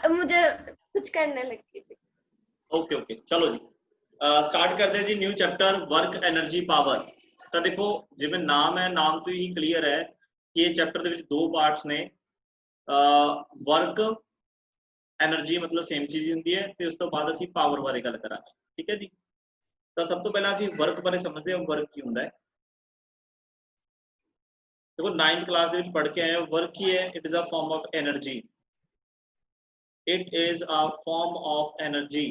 मुझे कुछ करने लगी थी। ओके ओके चलो जी स्टार्ट करते हैं जी new chapter work energy power. तो देखो जिवें नाम है नाम तो ही क्लीयर है कि ये चैप्टर ਦੇ ਵਿੱਚ ਦੋ ਪਾਰਟਸ ਨੇ। वर्क एनर्जी मतलब सेम चीज़ ਹੁੰਦੀ है ਤੇ ਉਸ ਤੋਂ ਬਾਅਦ ਅਸੀਂ ਪਾਵਰ ਬਾਰੇ ਗੱਲ ਕਰਾਂਗੇ। ਠੀਕ ਹੈ ਜੀ ਤਾਂ ਸਭ ਤੋਂ ਪਹਿਲਾਂ ਅਸੀਂ ਵਰਕ ਬਾਰੇ ਸਮਝਦੇ ਹਾਂ ਵਰਕ ਕੀ ਹੁੰਦਾ ਹੈ। देखो 9th क्लास ਦੇ ਵਿੱਚ ਪੜ੍ਹ ਕੇ ਆਏ ਹੋ वर्क ਕੀ है it is a form of energy it is a form of energy.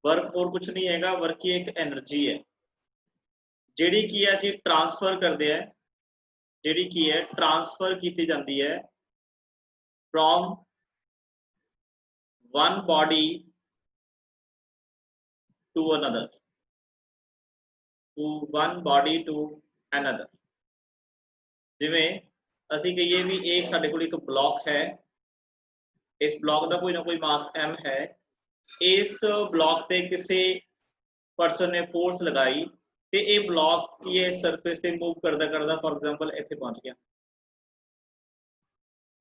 Work और कुछ नहीं हैगा वर्क की एक एनर्जी है ਜਿਹੜੀ ਕੀ ਹੈ ਅਸੀਂ ट्रांसफर करते हैं ਜਿਹੜੀ ਕੀ है ट्रांसफर की जाती है from one body to another to one body to another. जिवें ਅਸੀਂ कहिए भी एक ਸਾਡੇ ਕੋਲ ਇੱਕ ब्लॉक है इस ब्लॉक का कोई ना कोई मास m है इस ब्लॉक ते किसी परसन ने फोर्स लगाई तो ये ब्लॉक की है सरफेस ते मूव करदा करदा फॉर एग्जांपल इत्थे पहुंच गया।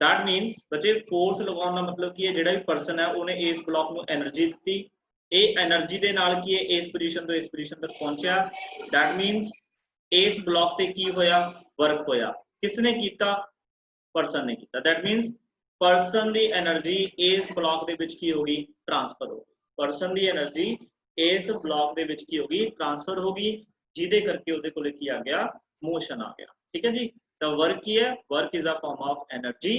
दैट मीनस बच्चे फोर्स लगाने का मतलब की है जिहड़ा भी परसन है उन्हें इस ब्लॉक को एनर्जी दी ये एनर्जी के नाल की है इस पोजीशन तो इस पोजीशन तक पहुंचा। दैट मीनस इस ब्लॉक ते की होया वर्क होया किसने कीता परसन ने कीता। दैट मीनस परसन की एनर्जी इस ब्लॉक दे विच की होगी ट्रांसफर होगी परसन की एनर्जी इस ब्लॉक दे विच की होगी ट्रांसफर होगी जिहदे करके उहदे कोले की आ गया मोशन आ गया। ठीक है जी तो वर्क की है work is a form of energy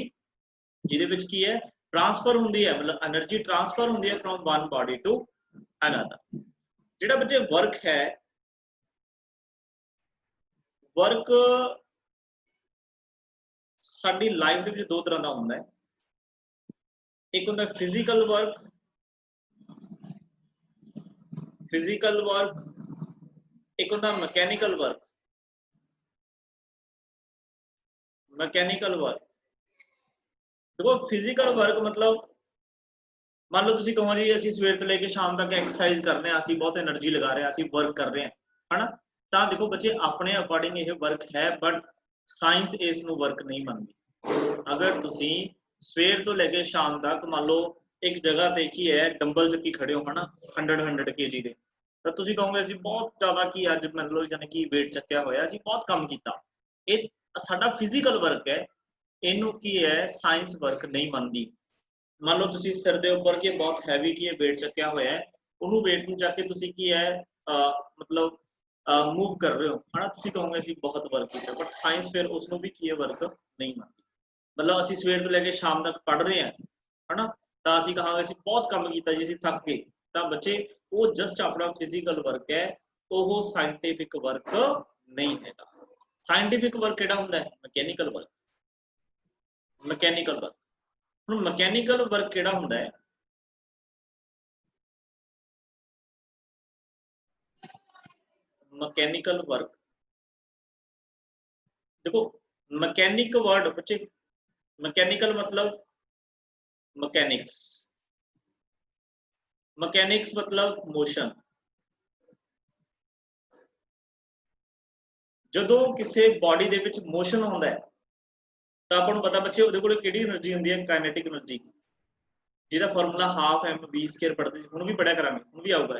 जिहदे विच की है ट्रांसफर हुंदी है मतलब एनर्जी ट्रांसफर हुंदी है from one body to another. जिहड़ा बच्चे वर्क है वर्क साडी लाइफ दे विच दो तरह का हुंदा है एक होंगे फिजिकल वर्क एक होंगे मैकेनिकल वर्क देखो फिजिकल वर्क मतलब मान लो तुम कहो जी असं सवेर तो लेके शाम तक एक्सरसाइज करने असी बहुत एनर्जी लगा रहे हैं असी वर्क कर रहे हैं है ना। तो देखो बच्चे अपने अकॉर्डिंग ये वर्क है बट साइंस इस वर्क नहीं मानती। अगर तुम सवेर तो लेके शाम तक मान लो एक जगह ते की है डंबल चुकी खड़े हो है ना 100 kg के तो तुम कहोगे असं बहुत ज़्यादा कि अज मान लो जाने कि वेट चक्या होया असी बहुत कम किया ये साडा फिजिकल वर्क है इनू की है साइंस वर्क नहीं मानती। मान लो तुम सिर के उपर की बहुत हैवी की है वेट चक्या होया है उन्होंने वेट में चक के तुम की है मतलब मूव कर रहे हो है ना तुम कहोगे असं बहुत वर्क किया बट साइंस फिर उसको भी की है वर्क नहीं मानती। मतलब असं सवेर तो लेके शाम तक पढ़ रहे हैं है ना तो असं कहांगे असं बहुत कम किया जी असं थक गए तो बच्चे वो जस्ट अपना फिजिकल वर्क है वो साइंटिफिक वर्क नहीं है। साइंटिफिक वर्क किहड़ा हुंदा है मैकेनिकल वर्क मैकेनिकल वर्क किहड़ा हुंदा है मैकेनिकल वर्क देखो मैकेनिक वर्ड बच्चे मैकेनिकल मतलब मैकेनिक्स मतलब मोशन जदों किसी बॉडी दे विच मोशन आउंदा है तो आपको पता बच्चे उहदे कोल किहड़ी एनर्जी हुंदी है काइनेटिक एनर्जी जिहदा formula half m v square पढ़ते हुण भी पढ़िया करांगे हुण भी आऊगा।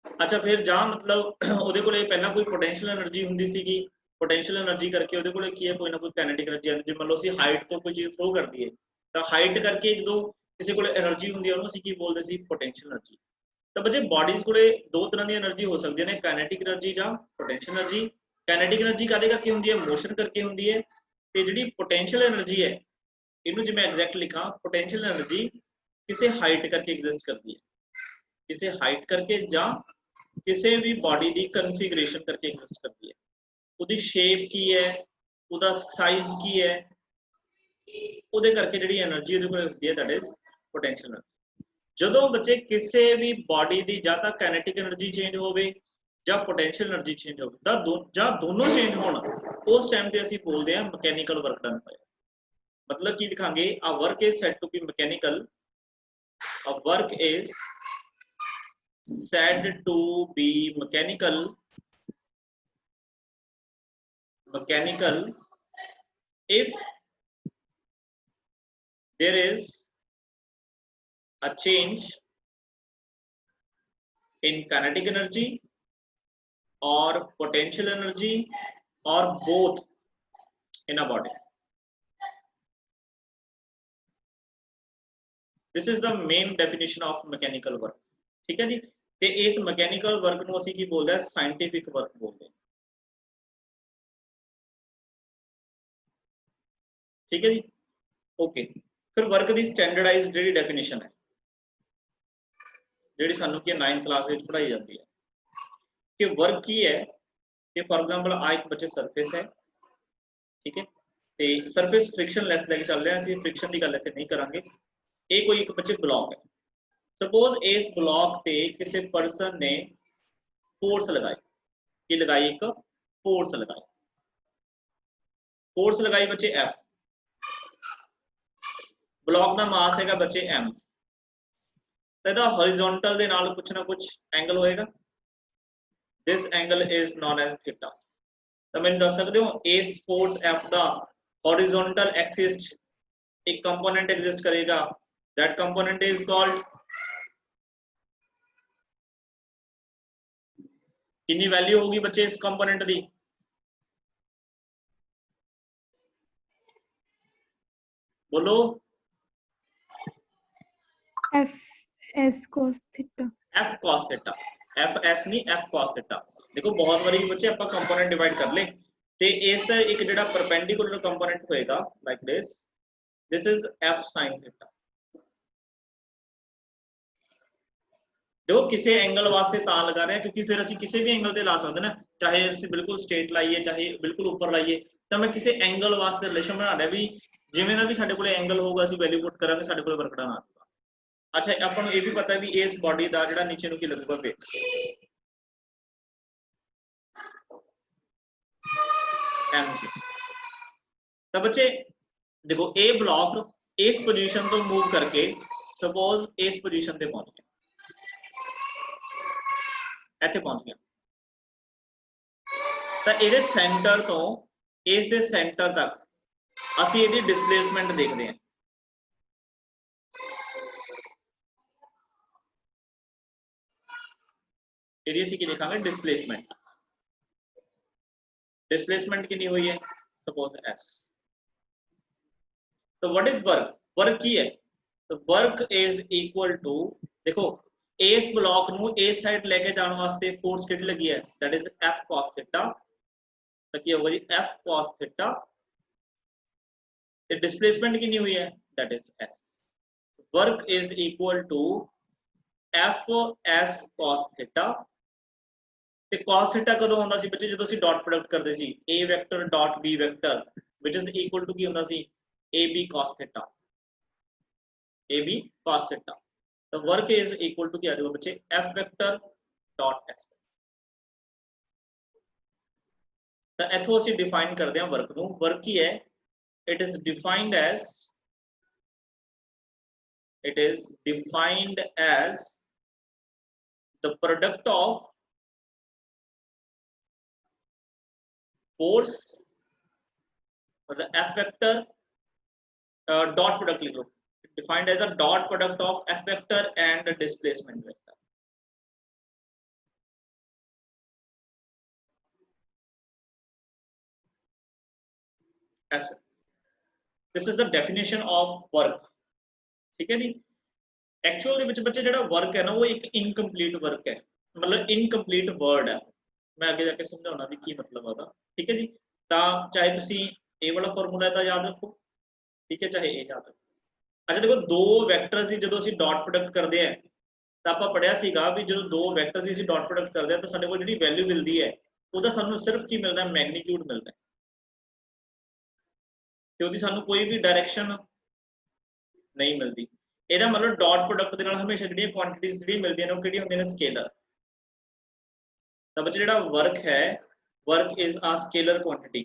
अच्छा फिर जहाँ मतलब उहदे कोल पहला कोई पोटेंशियल एनर्जी हुंदी सीगी पोटेंशियल एनर्जी करके उहदे कोल की है कोई ना कोई काइनेटिक एनर्जी आती मान लो असीं हाइट तो कोई चीज़ थ्रो कर दीए तो हाइट करके एक दो किसी को एनर्जी हुंदी है उहनूं असीं की बोलदे सी पोटेंशियल एनर्जी। तो बच्चे बॉडीज़ कोल दो तरह की एनर्जी हो सकती है काइनेटिक एनर्जी या पोटेंशियल एनर्जी। काइनेटिक एनर्जी काहदे करके हुंदी है मोशन करके हुंदी है ते जिहड़ी पोटेंशियल एनर्जी है इनू जे मैं एग्जैक्ट लिखा पोटेंशियल एनर्जी किसी हाइट करके एग्जिस्ट करती है किसी हाइट करके या किसी भी बॉडी की कन्फिगरेशन करके एग्जिस्ट करती है उसकी शेप की है उसका साइज की है उहदे करके जिहड़ी एनर्जी उहदे कोल होंदी है दैट इज पोटेंशियल एनर्जी। जदों बच्चे किसी भी बॉडी की या तो काइनेटिक एनर्जी चेंज होवे या पोटेंशियल एनर्जी चेंज होवे या दोनों चेंज होण उस टाइम ते असीं बोलदे हां मैकेनिकल वर्क डन होया। मतलब की लिखांगे a work is said to be mechanical a work is said to be mechanical if there is a change in kinetic energy or potential energy or both in a body. This is the main definition of mechanical work. ठीक है जी, ते इस mechanical work ਨੂੰ ਅਸੀਂ ਕੀ ਬੋਲਦੇ ਹਾਂ, scientific work ਬੋਲਦੇ ਹਾਂ। ठीक है जी, ओके। फिर वर्क ਦੀ स्टैंडर्डाइज्ड ਜਿਹੜੀ डेफिनेशन है, ਜਿਹੜੀ ਸਾਨੂੰ ਕਿ 9th क्लास ਵਿੱਚ ਪੜਾਈ ਜਾਂਦੀ ਹੈ कि वर्क की है कि फॉर एग्जांपल आ एक बच्चे सरफेस है, ठीक है, ਤੇ ਸਰਫੇਸ ਫ੍ਰਿਕਸ਼ਨ ਲੈਸ ਲੈ ਕੇ ਚੱਲ ਰਹੇ ਹਾਂ ਅਸੀਂ, ਫ੍ਰਿਕਸ਼ਨ ਦੀ ਗੱਲ ਇੱਥੇ ਨਹੀਂ ਕਰਾਂਗੇ। ਇਹ ਕੋਈ ਇੱਕ ਬੱਚੇ ਬਲੌਕ ਹੈ, ਸਪੋਜ਼ ਇਸ ਬਲੌਕ ਤੇ ਕਿਸੇ ਪਰਸਨ ਨੇ ਫੋਰਸ ਲਗਾਈ, ਕੀ ਲਗਾਈ, ਇੱਕ ਫੋਰਸ ਲਗਾਈ, ਫੋਰਸ ਲਗਾਈ ਬੱਚੇ F, ਬਲੌਕ ਦਾ ਮਾਸ ਹੈਗਾ ਬੱਚੇ M, ਤਾਂ ਇਹਦਾ ਹੌਰੀਜ਼ੌਂਟਲ ਦੇ ਨਾਲ ਕੁਛ ਨਾ ਕੁਛ ਐਂਗਲ ਹੋਏਗਾ, this angle is known as theta। तो मैंने दस सकते हो इस फोर्स F का हॉरिजॉन्टल एक्सिस एक कंपोनेंट एग्जिस्ट करेगा, दैट कंपोनेंट इज कॉल्ड, कितनी वैल्यू होगी बच्चे इस कंपोनेंट दी, बोलो, F S cos theta। F cos theta, F S नहीं F cos theta। देखो बहुत बारी बच्चे ਆਪਾਂ कंपोनेंट डिवाइड कर ले ਤੇ ਇਸ ਦਾ ਇੱਕ ਜਿਹੜਾ परपेंडिकुलर कंपोनेंट होएगा like this is F sin theta। देखो किसी एंगल वास्ते ਤਾਂ लगा रहे हैं क्योंकि फिर ਅਸੀਂ ਕਿਸੇ ਵੀ एंगल ਤੇ ਲਾ ਸਕਦੇ ਨਾ, ਚਾਹੇ ਅਸੀਂ ਬਿਲਕੁਲ ਸਟ੍ਰੇਟ ਲਾਈਏ ਚਾਹੇ ਬਿਲਕੁਲ ਉੱਪਰ ਲਾਈਏ, ਤਾਂ ਮੈਂ ਕਿਸੇ एंगल ਵਾਸਤੇ ਰਿਲੇਸ਼ਨ ਬਣਾ ਰਿਹਾ ਵੀ ਜਿਵੇਂ ਦਾ ਵੀ ਸਾਡੇ ਕੋਲੇ एंगल ਹੋਊਗਾ ਅਸੀਂ ਵੈਲਿਊ ਪੁੱਟ ਕਰਾਂਗੇ, ਸਾਡੇ ਕੋਲੇ ਵਰਕ ਡਨ ਆ ਜਾਊਗਾ। अच्छा ਆਪਾਂ ਨੂੰ ਇਹ ਵੀ ਪਤਾ ਵੀ ਇਸ ਬਾਡੀ ਦਾ ਜਿਹੜਾ ਨੀਚੇ ਨੂੰ ਕੀ ਲੱਗੂਗਾ weight, mg। ਤਾਂ ਬੱਚੇ देखो ए ब्लॉक इस पोजीशन तो मूव करके सपोज इस पोजीशन पे पहुंच गया, ਇੱਥੇ ਪਹੁੰਚ ਗਿਆ, ਤਾਂ ਇਹਦੇ ਸੈਂਟਰ ਤੋਂ ਇਸ ਦੇ ਸੈਂਟਰ ਤੱਕ ਅਸੀਂ ਇਹਦੀ ਡਿਸਪਲੇਸਮੈਂਟ ਦੇਖਦੇ ਹਾਂ। ਇਹਦੀ ਅਸੀਂ ਕੀ ਦੇਖਾਂਗੇ, डिस्प्लेसमेंट। डिस्प्लेसमेंट कितनी हुई है, सपोज s। तो व्हाट इज वर्क, वर्क की है, तो वर्क इज इक्वल टू, देखो इस ब्लॉक ਨੂੰ इस साइड लेके जाने वास्ते फोर्स कितनी लगी है, that is F cos theta. तो क्या होगा जी, F cos थीटा, ਤੇ डिस्प्लेसमेंट कितनी हुई है, that is s। Work is equal to F S cos theta. ਤੇ cos थीटा ਕਦੋਂ ਹੁੰਦਾ ਸੀ ਬੱਚੇ, ਜਦੋਂ ਅਸੀਂ ਡਾਟ ਪ੍ਰੋਡਕਟ ਕਰਦੇ ਸੀ, a vector dot b vector which is equal to ਕੀ ਹੁੰਦਾ ਸੀ, ab cos theta, ab cos theta. तो वर्क इज इक्वल टू क्या आ जाएगा बच्चे, f वेक्टर डॉट s। तो इथों ਅਸੀਂ डिफाइन करते हैं वर्क ਨੂੰ, वर्क ਕੀ है, it is defined as the product of force मतलब f vector dot product लिख लो, defined as a dot product of f vector and displacement vector। as this is the definition of work। ठीक है जी, actual ਦੇ ਵਿੱਚ ਬੱਚੇ ਜਿਹੜਾ work है ना वो एक इनकम्प्लीट वर्क है, मतलब इनकम्प्लीट वर्ड है। मैं आगे जाके समझाऊंगा भी की मतलब है। ठीक है जी, ਤਾਂ ਚਾਹੇ ਤੁਸੀਂ ਇਹ ਵਾਲਾ ਫਾਰਮੂਲਾ ਤਾਂ ਯਾਦ ਰੱਖੋ, ਠੀਕ ਹੈ, ਚਾਹੇ ਇਹ ਯਾਦ ਰੱਖੋ। अच्छा देखो दो वैक्टर्स ਦੀ ਜਦੋਂ ਅਸੀਂ ਡਾਟ ਪ੍ਰੋਡਕਟ ਕਰਦੇ ਆ ਤਾਂ ਆਪਾਂ ਪੜਿਆ ਸੀਗਾ ਵੀ ਜਦੋਂ ਦੋ ਵੈਕਟਰਸ ਦੀ ਅਸੀਂ ਡਾਟ ਪ੍ਰੋਡਕਟ ਕਰਦੇ ਆ ਤਾਂ ਸਾਡੇ ਕੋਲ ਜਿਹੜੀ ਵੈਲਿਊ ਮਿਲਦੀ ਹੈ ਉਹਦਾ ਸਾਨੂੰ ਸਿਰਫ ਕੀ ਮਿਲਦਾ, ਮੈਗਨੀਟਿਊਡ ਮਿਲਦਾ ਹੈ, ਤੇ ਉਹਦੀ ਸਾਨੂੰ ਕੋਈ ਵੀ ਡਾਇਰੈਕਸ਼ਨ ਨਹੀਂ ਮਿਲਦੀ। ਇਹਦਾ ਮਤਲਬ ਡਾਟ ਪ੍ਰੋਡਕਟ ਦੇ ਨਾਲ ਹਮੇਸ਼ਾ ਜਿਹੜੀਆਂ ਕੁਆਂਟੀਟੀਆਂ ਜਿਹੜੀ ਮਿਲਦੀਆਂ ਨੇ ਉਹ ਕਿਹੜੀਆਂ ਹੁੰਦੀਆਂ ਨੇ, ਸਕੇਲਰ। ਤਾਂ ਬੱਚੇ ਜਿਹੜਾ ਵਰਕ ਹੈ, work is a scalar quantity,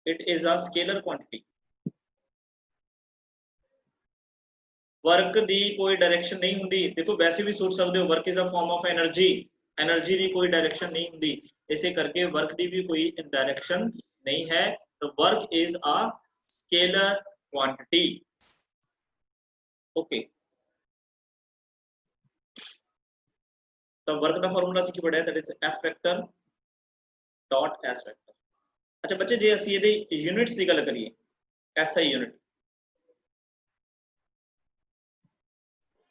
it is a scalar quantity. Work दी कोई डायरेक्शन नहीं होंगी, देखो वैसे भी सोच सकते हो work is a form of energy, energy दी कोई डायरेक्शन नहीं होंगी, इसे करके वर्क दी भी कोई डायरेक्शन नहीं है। तो work is a scalar quantity. Okay, तो वर्क का फार्मूला ਅਸੀਂ ਕੀ ਪੜਿਆ, that is F vector dot S vector. अच्छा बच्चे जे ਅਸੀਂ ਇਹਦੇ यूनिट्स ਦੀ ਗੱਲ ਕਰੀਏ, SI यूनिट,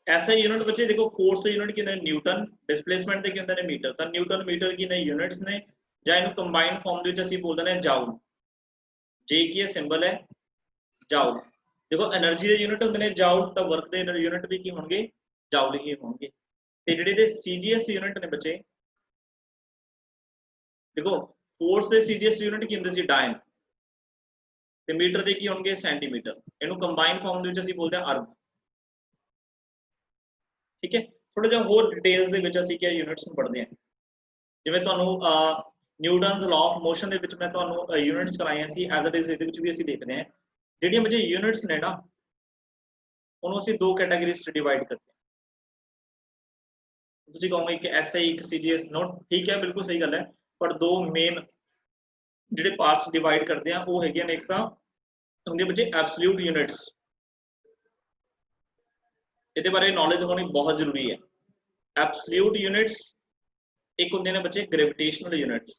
SI यूनिट बच्चे देखो फोर्स ਦੇ यूनिट ਕੀ ਹੁੰਦੇ ਨੇ ਨਿਊਟਨ, ਡਿਸਪਲੇਸਮੈਂਟ ਦੇ ਕੀ ਹੁੰਦੇ ਨੇ ਮੀਟਰ। ਤਾਂ ਨਿਊਟਨ ਮੀਟਰ ਕੀ ਨੇ यूनिट्स ਨੇ, ਜਾਂ ਇਹਨੂੰ ਕੰਬਾਈਨਡ ਫਾਰਮ ਦੇ ਵਿੱਚ ਅਸੀਂ ਬੋਲਦੇ ਨੇ ਜਾਊਲ। J ਕੀ ਹੈ ਸਿੰਬਲ ਹੈ ਜਾਊਲ। देखो एनर्जी ਦੇ यूनिट ਹੁੰਦੇ ਨੇ ਜਾਊਲ, ਤਾਂ ਵਰਕ ਦੇ यूनिट ਵੀ ਕੀ ਹੋਣਗੇ ਜਾਊਲ ਹੀ ਹੋਣਗੇ। ਤੇ ਜਿਹੜੇ ਦੇ CGS यूनिट ਨੇ ਬੱਚੇ, देखो फोर्स ਦੇ CGS यूनिट ਕੀ ਹੁੰਦੇ ਸੀ ਡਾਇਨ, ਤੇ ਮੀਟਰ ਦੇ ਕੀ ਹੋਣਗੇ ਸੈਂਟੀਮੀਟਰ। ਇਹਨੂੰ ਕੰਬਾਈਨਡ ਫਾਰਮ ਦੇ ਵਿੱਚ ਅਸੀਂ ਬੋਲਦੇ ਹਾਂ ਅਰਬ। ठीक है, थोड़ा जिहा होर डिटेल्स ਦੇ ਵਿੱਚ ਅਸੀਂ ਕੀ यूनिट्स ਨੂੰ ਪੜ੍ਹਦੇ ਹਾਂ। ਜਿਵੇਂ ਤੁਹਾਨੂੰ ਨਿਊਟਨਸ ਲਾਅ ਆਫ ਮੋਸ਼ਨ ਦੇ ਵਿੱਚ ਮੈਂ ਤੁਹਾਨੂੰ यूनिट्स ਕਰਾਈਆਂ ਸੀ, ਐਜ਼ ਇਟ ਇਜ਼ ਇਹਦੇ ਵਿੱਚ ਵੀ ਅਸੀਂ ਦੇਖਦੇ ਹਾਂ। ਜਿਹੜੀਆਂ ਬੱਚੇ यूनिट्स ਨੇ ਨਾ, ਉਹਨੂੰ ਅਸੀਂ ਦੋ ਕੈਟਾਗਰੀਜ਼ ਚ ਡਿਵਾਈਡ ਕਰਦੇ ਹਾਂ। ਤੁਸੀਂ ਕਹੋਗੇ ਕਿ SI ਇੱਕ CGS, ਨੋਟ ਠੀਕ ਹੈ, ਬਿਲਕੁਲ ਸਹੀ ਗੱਲ ਹੈ, ਪਰ ਦੋ ਮੇਨ ਜਿਹੜੇ ਪਾਰਟਸ ਡਿਵਾਈਡ ਕਰਦੇ ਆ ਉਹ ਹੈਗੇ ਨੇ, ਇੱਕ ਤਾਂ ਹੁੰਦੇ ਬੱਚੇ ਐਬਸੋਲੂਟ यूनिट्स, ਇਹਦੇ ਬਾਰੇ ਨੌਲੇਜ ਹੋਣੀ ਬਹੁਤ ਜ਼ਰੂਰੀ ਹੈ। ਐਬਸੋਲੂਟ यूनिट्स, ਇੱਕ ਹੁੰਦੇ ਨੇ ਬੱਚੇ ਗ੍ਰੈਵਿਟੇਸ਼ਨਲ यूनिट्स।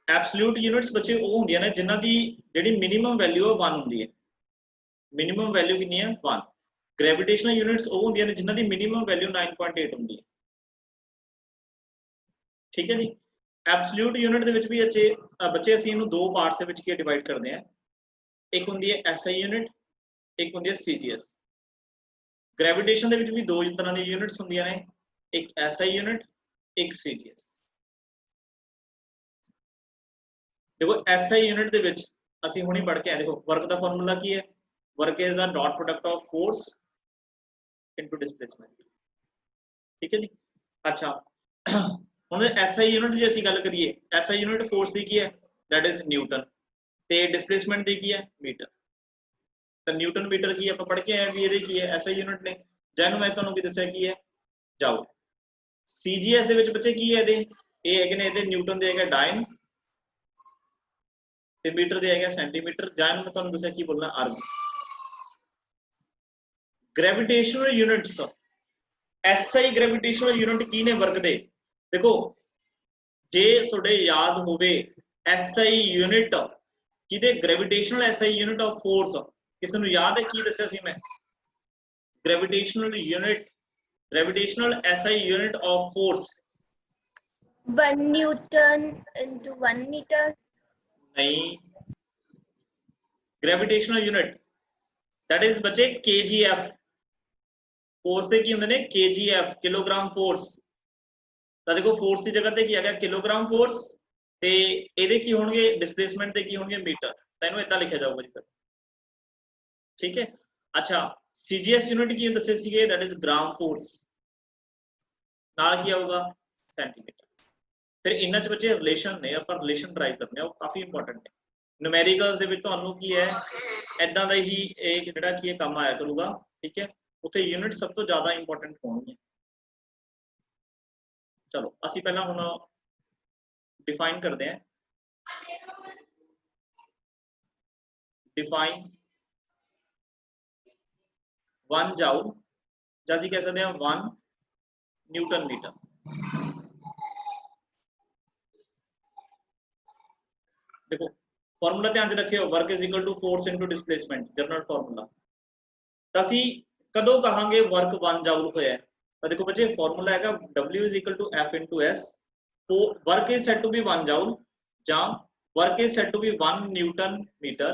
ਐਬਸੋਲੂਟ यूनिट्स ਬੱਚੇ ਉਹ ਹੁੰਦੀਆਂ ਨੇ ਜਿਨ੍ਹਾਂ ਦੀ ਜਿਹੜੀ ਮਿਨੀਮਮ ਵੈਲਿਊ ਹੈ 1 ਹੁੰਦੀ ਹੈ। ਮਿਨੀਮਮ ਵੈਲਿਊ ਕਿੰਨੀ ਹੈ 1। ਗ੍ਰੈਵਿਟੇਸ਼ਨਲ यूनिट्स ਉਹ ਹੁੰਦੀਆਂ ਨੇ ਜਿਨ੍ਹਾਂ ਦੀ ਮਿਨੀਮਮ ਵੈਲਿਊ 9.8 ਹੁੰਦੀ ਹੈ। ਠੀਕ ਹੈ ਜੀ। ਐਬਸੋਲੂਟ यूनिट ਦੇ ਵਿੱਚ ਵੀ ਬੱਚੇ ਅਸੀਂ ਇਹਨੂੰ ਦੋ ਪਾਰਟਸ ਦੇ ਵਿੱਚ ਕੀ ਡਿਵਾਈਡ ਕਰਦੇ ਹਾਂ, ਇੱਕ ਹੁੰਦੀ ਹੈ SI यूनिट, ਇੱਕ ਹੁੰਦੀ ਹੈ CGS। ਗ੍ਰੈਵਿਟੇਸ਼ਨ ਦੇ ਵਿੱਚ ਵੀ ਦੋ ਤਰ੍ਹਾਂ ਦੀ यूनिट्स ਹੁੰਦੀਆਂ ਨੇ, ਇੱਕ SI यूनिट, ਇੱਕ CGS। देखो SI यूनिट ਦੇ ਵਿੱਚ ਅਸੀਂ ਹੁਣੇ ਪੜ੍ਹ ਕੇ ਆਏ। देखो वर्क ਦਾ ਫਾਰਮੂਲਾ ਕੀ ਹੈ, work is a dot product of force into displacement. ठीक है जी। अच्छा ਹੁਣ SI यूनिट ਜੇ ਅਸੀਂ ਗੱਲ ਕਰੀਏ, SI यूनिट फोर्स ਦੀ ਕੀ ਹੈ, दैट इज न्यूटन, ਤੇ डिस्प्लेसमेंट ਦੀ ਕੀ ਹੈ मीटर। ਤਾਂ न्यूटन मीटर ਕੀ ਆਪਾਂ ਪੜ੍ਹ ਕੇ ਆਏ ਵੀ ਇਹਦੇ ਕੀ ਹੈ SI यूनिट ਨੇ, ਜਿਹਨੂੰ ਮੈਂ ਤੁਹਾਨੂੰ ਕੀ ਦੱਸਿਆ ਕੀ ਹੈ ਜਾਊਲ। CGS ਦੇ ਵਿੱਚ ਬੱਚੇ ਕੀ ਹੈ ਇਹਦੇ, ਇਹ ਹੈਗੇ ਨੇ ਇਹਦੇ न्यूटन ਦੇ ਹੈਗਾ डाइन, ਤੇ ਮੀਟਰ ਦੇ ਹੈਗਾ ਸੈਂਟੀਮੀਟਰ, ਜਾਂ ਮੈਂ ਤੁਹਾਨੂੰ ਦੱਸਿਆ ਕੀ ਬੋਲਣਾ ਅਰਬ। Gravitational units, SI gravitational unit ਕੀ ਨੇ ਵਰਕ ਦੇ। देखो ਜੇ ਤੁਹਾਡੇ ਯਾਦ ਹੋਵੇ SI यूनिट ਕਿਹਦੇ, gravitational SI unit of force, ਕਿਸੇ ਨੂੰ ਯਾਦ ਹੈ ਕੀ ਦੱਸਿਆ ਸੀ ਮੈਂ, gravitational unit, gravitational SI unit of force 1 Newton into 1 meter। नहीं, gravitational unit that is बच्चे kgf, फोर्स ਦੇ ਕੀ ਹੁੰਦੇ ਨੇ kgf, किलोग्राम फोर्स। ਤਾਂ ਦੇਖੋ फोर्स ਦੀ ਜਗ੍ਹਾ ਤੇ ਕੀ ਆ ਗਿਆ किलोग्राम फोर्स, ਤੇ ਇਹਦੇ ਕੀ ਹੋਣਗੇ डिस्प्लेसमेंट ਦੇ ਕੀ ਹੋਣਗੇ मीटर। ਤਾਂ ਇਹਨੂੰ ਇਦਾਂ ਲਿਖਿਆ ਜਾਊਗਾ ਜੀ ਫਿਰ। ठीक है। अच्छा CGS यूनिट ਕੀ ਦੱਸੇ ਸੀਗੇ, that is ग्राम फोर्स, ਨਾਲ ਕੀ ਆਊਗਾ सेंटीमीटर। फिर इन्हां च बच्चे रिलेशन ने, ਆਪਾਂ रिलेशन ड्राइव करने हैं, वो काफी इंपॉर्टेंट है। न्यूमेरिकल्स ਦੇ ਵਿੱਚ ਤੁਹਾਨੂੰ ਕੀ ਹੈ ਇਦਾਂ ਦਾ ਹੀ एक ਜਿਹੜਾ ਕੀ ਹੈ ਕੰਮ ਆਇਆ ਕਰੂਗਾ। ठीक है, ਉੱਥੇ यूनिट ਸਭ ਤੋਂ ਜ਼ਿਆਦਾ इंपॉर्टेंट ਹੋਣਗੇ। चलो ਅਸੀਂ ਪਹਿਲਾਂ ਹੁਣ डिफाइन करते हैं। डिफाइन 1 जाउल, ਜਾਂ ਅਸੀਂ ਕਹਿ ਸਕਦੇ ਹਾਂ 1 न्यूटन मीटर। देखो फॉर्मूला ध्यान से रखियो, work is equal to force into displacement, general formula. तो ਅਸੀਂ ਕਦੋਂ ਕਹਾਂਗੇ वर्क 1 जाउल ਹੋਇਆ ਹੈ, ਤਾਂ देखो बच्चे फॉर्मूला ਹੈਗਾ W is equal to F into S, तो work is said to be 1 joule ਜਾਂ work is said to be 1 newton metre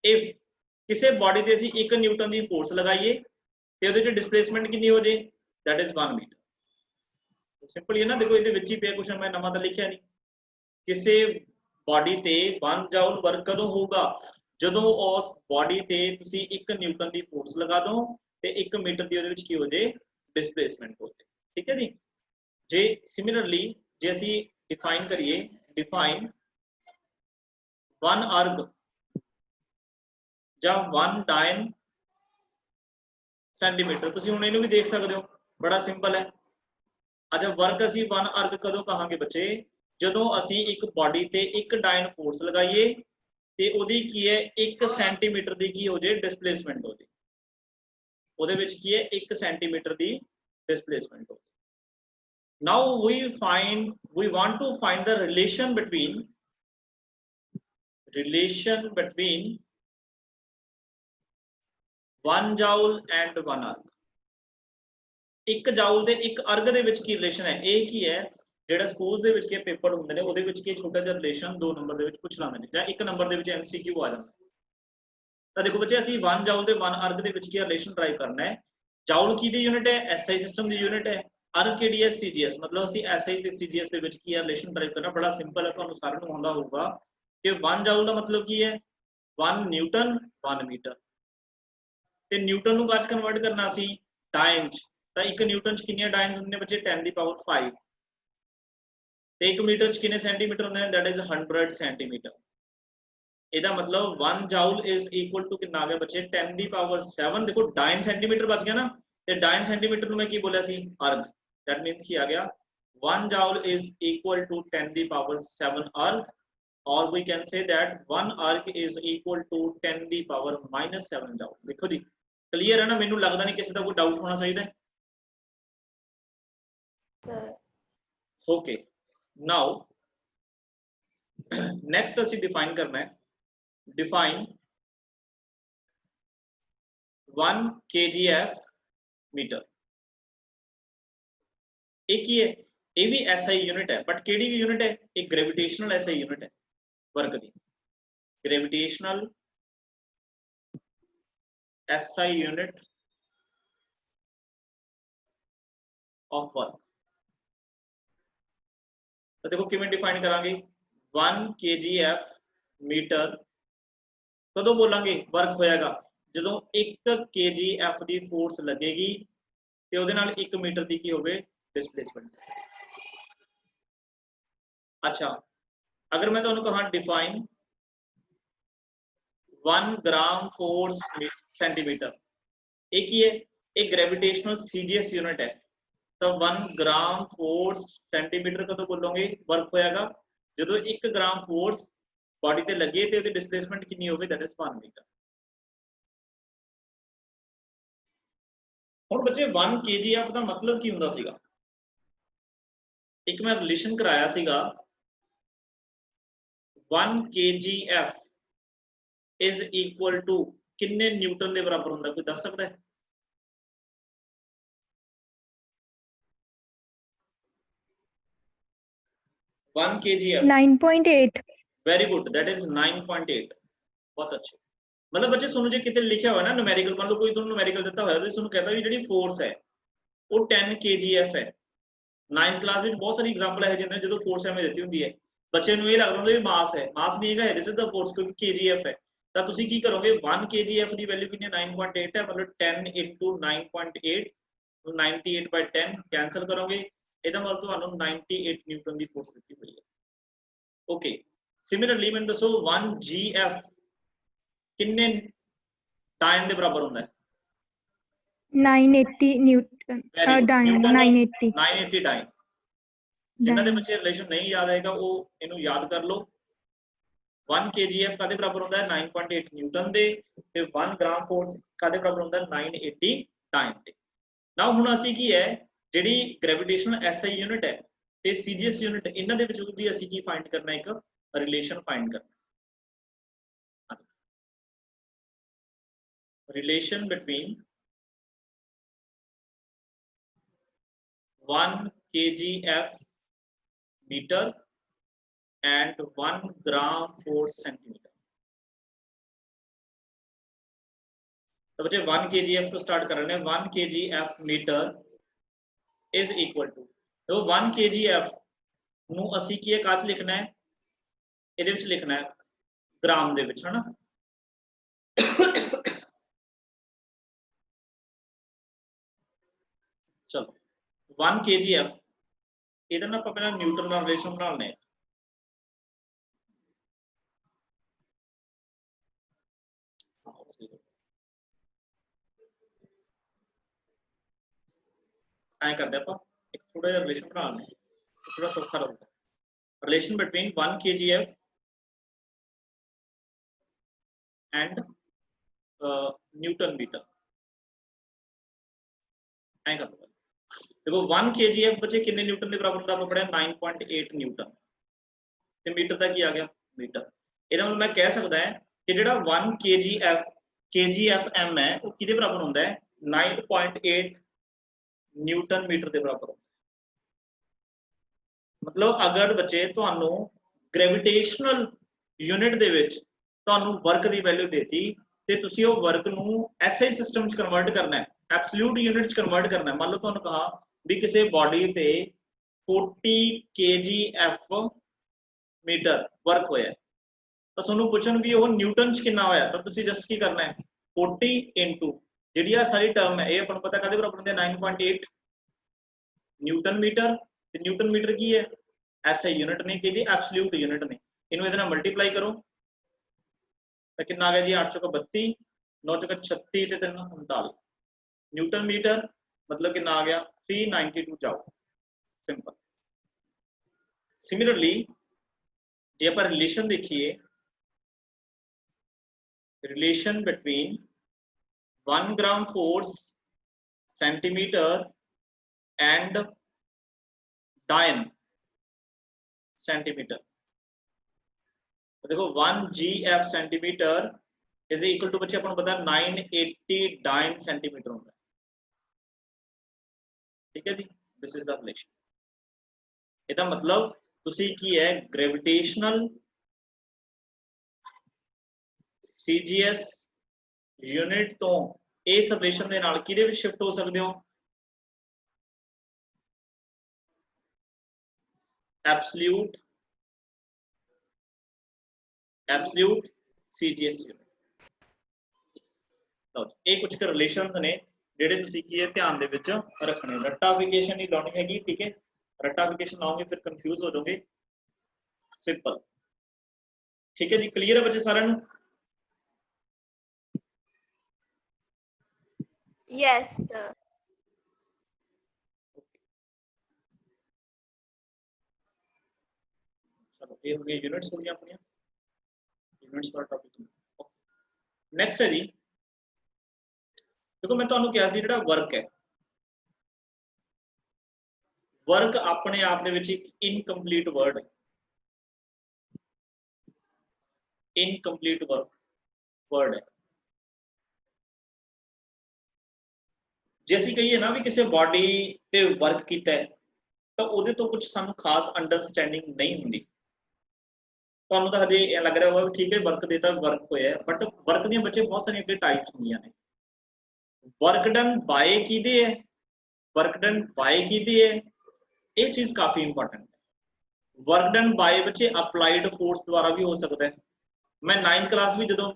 if ਕਿਸੇ ਬੋਡੀ ਤੇ ਅਸੀਂ 1 ਨਿਊਟਨ ਦੀ ਫੋਰਸ ਲਗਾਈਏ ਤੇ ਉਹਦੇ ਚ ਡਿਸਪਲੇਸਮੈਂਟ ਕਿੰਨੀ ਹੋ ਜੇ, that is 1 मीटर। ਸਿੰਪਲ ਹੀ ਹੈ ਨਾ। ਦੇਖੋ ਇਹਦੇ ਵਿੱਚ ਹੀ ਪਿਆ ਕੁਛ, ਮੈਂ ਨਵਾਂ ਤਾਂ ਲਿਖਿਆ ਨਹੀਂ। ਕਿਸੇ बॉडी ते 1 जाउल वर्क कदों होगा, ਜਦੋਂ उस बॉडी ते तुसी 1 न्यूटन की फोर्स लगा दो ते 1 मीटर की ਉਹਦੇ ਵਿੱਚ ਕੀ ਹੋ ਜੇ डिस्प्लेसमेंट हो जाए। ठीक है जी। जे सिमिलरली जे ਅਸੀਂ डिफाइन करिए, डिफाइन 1 अर्ग ਜਾਂ 1 डाइन सेंटीमीटर, तुसी ਹੁਣ ਇਹਨੂੰ ਵੀ ਦੇਖ ਸਕਦੇ ਹੋ, बड़ा सिंपल है। अच्छा वर्क ਅਸੀਂ 1 अर्ग कदों कहांगे बच्चे, ਜਦੋਂ ਅਸੀਂ ਇੱਕ ਬੋਡੀ ਤੇ ਇੱਕ ਡਾਇਨ ਫੋਰਸ ਲਗਾਈਏ ਤੇ ਉਹਦੀ ਕੀ ਹੈ 1 ਸੈਂਟੀਮੀਟਰ ਦੀ ਕੀ ਹੋ ਜੇ ਡਿਸਪਲੇਸਮੈਂਟ ਹੋ ਜੇ, ਉਹਦੇ ਵਿੱਚ ਕੀ ਹੈ 1 ਸੈਂਟੀਮੀਟਰ ਦੀ ਡਿਸਪਲੇਸਮੈਂਟ ਹੋ ਜੇ। Now we want to find the relation between 1 joule and 1 arc। 1 joule ਤੇ 1 arc ਦੇ ਵਿੱਚ ਕੀ ਰਿਲੇਸ਼ਨ ਹੈ, ਇਹ ਕੀ ਹੈ ਜਿਹੜਾ ਸਕੂਲ ਦੇ ਵਿੱਚ ਕੀ ਪੇਪਰ ਹੁੰਦੇ ਨੇ ਉਹਦੇ ਵਿੱਚ ਕੀ ਛੋਟਾ ਜਿਹਾ ਰਿਲੇਸ਼ਨ 2 ਨੰਬਰ ਦੇ ਵਿੱਚ ਪੁੱਛ ਲਾਂਦੇ ਨੇ ਜਾਂ 1 ਨੰਬਰ ਦੇ ਵਿੱਚ MCQ ਆ ਜਾਂਦਾ। ਤਾਂ ਦੇਖੋ ਬੱਚੇ ਅਸੀਂ 1 joule ਤੇ 1 arc ਦੇ ਵਿੱਚ ਕੀ ਰਿਲੇਸ਼ਨ ਡਰਾਈਵ ਕਰਨਾ ਹੈ। joule ਕੀ ਦੀ ਯੂਨਿਟ ਹੈ, SI ਸਿਸਟਮ ਦੀ ਯੂਨਿਟ ਹੈ। arc ਕਿਹੜੀ ਹੈ, CGS, ਮਤਲਬ ਅਸੀਂ SI ਤੇ CGS ਦੇ ਵਿੱਚ ਕੀ ਰਿਲੇਸ਼ਨ ਡਰਾਈਵ ਕਰਨਾ ਬੜਾ ਸਿੰਪਲ ਹੈ, ਤੁਹਾਨੂੰ ਸਾਰਿਆਂ ਨੂੰ ਆਉਂਦਾ ਹੋਊਗਾ ਕਿ 1 joule ਦਾ ਮਤਲਬ ਕੀ ਹੈ 1 ਨਿਊਟਨ 1 ਮੀਟਰ, ਤੇ ਨਿਊਟਨ ਨੂੰ ਕਾਜ ਕਨਵਰਟ ਕਰਨਾ ਸੀ ਡਾਇਨ ਚ, ਤਾਂ 1 ਨਿਊਟਨ ਚ ਕਿੰਨੀਆਂ ਡਾਇਨਸ ਹੁੰਦੇ ਨੇ ਬੱਚੇ 10 ਦੀ ਪਾਵਰ 5, ਤੇ 1 ਮੀਟਰ ਚ ਕਿੰਨੇ ਸੈਂਟੀਮੀਟਰ ਹੁੰਦੇ ਨੇ, that is 100 ਸੈਂਟੀਮੀਟਰ। ਇਹਦਾ ਮਤਲਬ 1 joule is equal to ਕਿੰਨਾ ਆ ਗਿਆ ਬੱਚੇ 10 ਦੀ ਪਾਵਰ 7। ਦੇਖੋ ਡਾਇਨ ਸੈਂਟੀਮੀਟਰ ਬਚ ਗਿਆ ਨਾ, ਤੇ ਡਾਇਨ ਸੈਂਟੀਮੀਟਰ ਨੂੰ ਮੈਂ ਕੀ ਬੋਲਿਆ ਸੀ arc, that means ਕੀ ਆ ਗਿਆ 1 joule is equal to 10 the power 7 arc, or we can say that 1 arc is equal to 10 the power -7 joule। ਦੇਖੋ ਜੀ ਕਲੀਅਰ ਹੈ ਨਾ, ਮੈਨੂੰ ਲੱਗਦਾ ਨਹੀਂ ਕਿਸੇ ਦਾ ਕੋਈ ਡਾਊਟ ਹੋਣਾ ਚਾਹੀਦਾ ਹੈ। sir okay now next ਅਸੀਂ define ਕਰਨਾ ਹੈ, define 1 kgf मीटर। एक ही है, ये भी SI यूनिट है, बट केड़ी यूनिट है, एक ग्रेविटेशनल SI यूनिट है work the, gravitational SI unit of work. तो देखो किवें डिफाइन करांगे 1 kgf मीटर कदों बोलांगे वर्क होएगा ਜਦੋਂ 1 kgf ਦੀ ਫੋਰਸ ਲੱਗੇਗੀ ਤੇ ਉਹਦੇ ਨਾਲ 1 ਮੀਟਰ ਦੀ ਕੀ ਹੋਵੇ डिस्प्लेसमेंट। अच्छा अगर मैं ਤੁਹਾਨੂੰ ਕਹਾਂ डिफाइन 1 ग्राम फोर्स सेंटीमीटर, एक ही है एक ग्रेविटेशनल CGS यूनिट है, तो 1 ग्राम फोर्स सेंटीमीटर कदों बोलोगे वर्क होएगा ਜਦੋਂ 1 ग्राम फोर्स बॉडी ਤੇ ਲੱਗੇ ਤੇ ਉਹਦੀ डिस्प्लेसमेंट ਕਿੰਨੀ ਹੋਵੇ, दैट इज 1 मीटर। ਹੁਣ ਬੱਚੇ 1 kgf ਦਾ ਮਤਲਬ ਕੀ ਹੁੰਦਾ ਸੀਗਾ, एक मैं रिलेशन कराया सीगा 1 kgf इज इक्वल टू किन्ने न्यूटन के बराबर होंगे, कोई दस सकता है? One kgf 9.8। Very good, that is 9.8। बहुत अच्छे। मतलब बच्चे सुनो जो कितने लिखा हुआ है ना न्यूमेरिकल, मान लो कोई तुम न्यूमेरिकल देता हुआ तो सुनो कहता है जी फोर्स है वो 10 kgf है। 9th क्लास में बहुत सारी एग्जांपल है जिन्हें जो फोर्स हमें देती होंगी है, बच्चे को ये लगता होंगे भी मास है, मास नहीं है, दिस इज द फोर्स क्योंकि kgf है। तो तुसी की करोगे 1 kgf की वैल्यू कितनी 9.8 है, मतलब 10 into 9.8 तो 98 by 10 कैंसिल करोगे, ਇਹਦਾ मतलब ਤੁਹਾਨੂੰ 98 न्यूटन की फोर्स दी हुई है। ओके सिमिलरली मैं दसो 1 gf कितने डायन के बराबर होता है? 980 न्यूटन डाइन 980 980 डाइन। जिन्हां दे बच्चे रिलेशन नहीं याद आएगा वो इनू याद कर लो। 1 kgf कादे बराबर होता है 9.8 न्यूटन दे, ते 1 ग्राम फोर्स कादे बराबर होता है 980 डाइन दे। नाउ हुण असीं की है जिहड़ी ग्रेविटेशनल SI यूनिट है ते CGS यूनिट इन्हां दे विच भी असीं की फाइंड करना, एक रिलेशन फाइंड करना, relation between 1 kgf metre and 1 gram force centimetre. तो बच्चे 1 kgf तो स्टार्ट कर रहे हैं, 1 kgf metre is equal to, तो 1 kgf ਨੂੰ ਅਸੀਂ ਕੀ ਕਾਚ ਲਿਖਣਾ ਹੈ, ਇਹਦੇ ਵਿੱਚ ਲਿਖਣਾ ਹੈ ग्राम ਦੇ ਵਿੱਚ, ਹੈ ਨਾ। चलो 1 kgf ਇਹਦਾ ਨਾ ਆਪਾਂ ਪਹਿਲਾਂ ਨਿਊਟਨ ਨਾਲ ਰਿਲੇਸ਼ਨ ਬਣਾ ਲੈਣੇ, ਐਂ ਕਰਦੇ ਆਪਾਂ ਇੱਕ ਥੋੜਾ ਜਿਹਾ ਰਿਲੇਸ਼ਨ ਬਣਾ ਲੈਣੇ, थोड़ा सौखा लगता है। relation between 1 kgf and newton metre. ऐ कर लो देखो 1 kgf बच्चे कितने न्यूटन के बराबर होंगे, आपको पढ़ा 9.8 न्यूटन ते मीटर का की आ गया मीटर। ਇਹਦਾ मतलब मैं कह सकता है कि ਜਿਹੜਾ 1 kgfm है वो किहदे बराबर होंदा है 9.8 न्यूटन मीटर के बराबर। मतलब अगर बच्चे ਤੁਹਾਨੂੰ ग्रेविटेशनल यूनिट ਦੇ ਵਿੱਚ ਤੁਹਾਨੂੰ वर्क की वैल्यू देती ਤੇ ਤੁਸੀਂ ਉਹ वर्क ਨੂੰ SI सिस्टम ਚ कन्वर्ट करना है, एब्सोल्यूट यूनिट ਚ कन्वर्ट करना है। मान लो ਤੁਹਾਨੂੰ कहा भी किसी बॉडी ते 40 kgf मीटर वर्क होया तो ਤੁਹਾਨੂੰ ਪੁੱਛਣ ਵੀ ਉਹ ਨਿਊਟਨ ਚ ਕਿੰਨਾ ਹੋਇਆ ਤਾਂ ਤੁਸੀਂ ਜਸਟ ਕੀ ਕਰਨਾ ਹੈ 40 ਇਨਟੂ ਜਿਹੜੀ ਆ ਸਾਰੀ ਟਰਮ ਹੈ ਇਹ ਆਪਾਂ ਨੂੰ ਪਤਾ ਕਾਦੇ ਬਰਾਬਰ ਹੁੰਦੀ ਹੈ 9.8 न्यूटन मीटर। ਤੇ न्यूटन मीटर ਕੀ ਹੈ ਐਸਆਈ यूनिट ने ਕਿਹਦੀ ਐਬਸੋल्यूट यूनिट ने। ਇਹਨੂੰ ਇਹਦੇ ਨਾਲ ਮਲਟੀਪਲਾਈ ਕਰੋ ਤਾਂ ਕਿੰਨਾ ਆ ਗਿਆ ਜੀ 8 ਚੌਕਾ 32 9 ਚੌਕਾ 36 ਤੇ 3 39 न्यूटन मीटर मतलब कितना आ गया 392 जाओ सिंपल। सिमिलरली जे आप रिलेशन देखिए relation between 1 gram force centimeter and 9 centimeter। देखो 1 gf centimetre is equal to बच्चे अपन पता 980 डाइन सेंटीमीटर होता है। ठीक है जी, दिस इज द रिलेशन। ਇਹਦਾ मतलब ਤੁਸੀਂ ਕੀ ਹੈ ग्रेविटेशनल CGS यूनिट तो इस रिलेशन ਦੇ ਨਾਲ ਕਿਹਦੇ ਵਿੱਚ ਸ਼ਿਫਟ ਹੋ ਸਕਦੇ ਹੋ एब्सोल्यूट CGS यूनिट। तो ये कुछ रिलेशंस ने ਜਿਹੜੇ ਤੁਸੀਂ ਕੀ ਹੈ ਧਿਆਨ ਦੇ ਵਿੱਚ ਰੱਖਣੇ। रट्टाफिकेशन नहीं लानी हैगी, ठीक है, रट्टाफिकेशन लाओगे फिर कंफ्यूज हो जाओगे। सिंपल, ठीक है जी, क्लियर है बच्चे सारे ਨੂੰ? Yes, sir. चलो ये हो गई यूनिट्स हो गई अपनी यूनिट्स वाला टॉपिक। नेक्स्ट है जी, देखो मैं ਤੁਹਾਨੂੰ ਕਿਹਾ ਸੀ ਜਿਹੜਾ वर्क है वर्क अपने आप ਦੇ ਵਿੱਚ ਇੱਕ इनकम्प्लीट वर्ड है। इनकम्प्लीट वर्ड है। ਜੇ ਅਸੀਂ ਕਹੀਏ ਨਾ ਵੀ ਕਿਸੇ ਬਾਡੀ ਤੇ ਵਰਕ ਕੀਤਾ ਹੈ ਤਾਂ ਉਹਦੇ ਤੋਂ ਕੁਝ ਸਾਨੂੰ ਖਾਸ ਅੰਡਰਸਟੈਂਡਿੰਗ ਨਹੀਂ ਹੁੰਦੀ। ਤੁਹਾਨੂੰ ਤਾਂ ਹਜੇ ਇਹ ਲੱਗ ਰਿਹਾ ਹੋਗਾ ਵੀ ਠੀਕ ਹੈ ਵਰਕ ਦੇਤਾ ਵਰਕ ਹੋਇਆ, ਬਟ ਵਰਕ ਦੀਆਂ ਬੱਚੇ ਬਹੁਤ ਸਾਰੀਆਂ ਅੱਗੇ ਟਾਈਪਸ ਹੁੰਦੀਆਂ ਨੇ। ਵਰਕ ਡਨ ਬਾਏ ਕਿਹਦੇ ਹੈ, ਵਰਕ ਡਨ ਬਾਏ ਕਿਹਦੇ ਹੈ, ਇਹ ਚੀਜ਼ ਕਾਫੀ ਇੰਪੋਰਟੈਂਟ ਹੈ। ਵਰਕ ਡਨ ਬਾਏ ਬੱਚੇ ਅਪਲਾਈਡ ਫੋਰਸ ਦੁਆਰਾ ਵੀ ਹੋ ਸਕਦਾ ਹੈ। ਮੈਂ 9th ਕਲਾਸ ਵੀ ਜਦੋਂ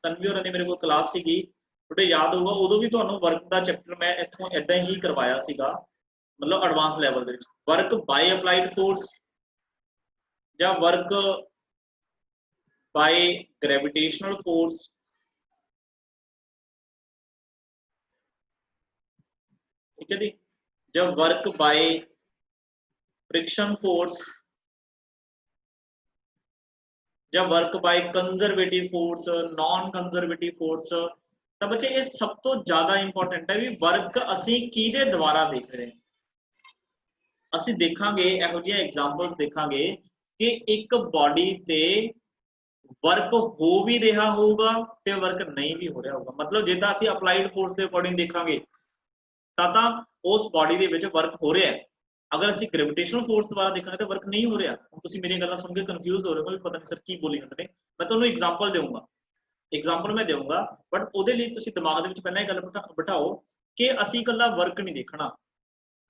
ਤਨਵੀ ਹੋਰਾਂ ਦੀ ਮੇਰੇ ਕੋਲ ਕਲਾਸ ਸੀਗੀ ਤੁਹਾਡੇ याद होगा उदों भी ਤੁਹਾਨੂੰ वर्क का चैप्टर मैं इत्थों इदां ही करवाया सीगा, मतलब advance level they which work by applied force या वर्क बाय ग्रेविटेशनल फोर्स। ठीक है जी, जब वर्क बाय फ्रिक्शन फोर्स या work by conservative force non conservative force. तो बच्चे ये सब तो ज्यादा इंपॉर्टेंट है भी वर्क असी किहदे द्वारा देख रहे हैं। असी देखांगे इहो जिहा एग्जांपल्स देखांगे कि एक बॉडी ते वर्क हो भी रहा होगा ते वर्क नहीं भी हो रहा होगा। मतलब जिद्दां असी अप्लाइड फोर्स के अकॉर्डिंग देखांगे तां उस बॉडी दे विच वर्क हो रहा है। अगर असी ग्रेविटेशनल फोर्स द्वारा देखांगे तो वर्क नहीं हो रहा। हुण तुसीं मेरी गल्लां सुन के कंफ्यूज हो रहे हो भी पता नहीं सर की बोली जांदे ने। मैं तुहानूं एग्जांपल देऊंगा, एग्जाम्पल मैं दूंगा, बट ਉਹਦੇ ਲਈ ਤੁਸੀਂ दिमाग ਦੇ ਵਿੱਚ ਪਹਿਲਾਂ ਇਹ ਗੱਲ ਬਿਠਾਓ ਕਿ ਅਸੀਂ ਇਕੱਲਾ ਵਰਕ ਨਹੀਂ ਦੇਖਣਾ,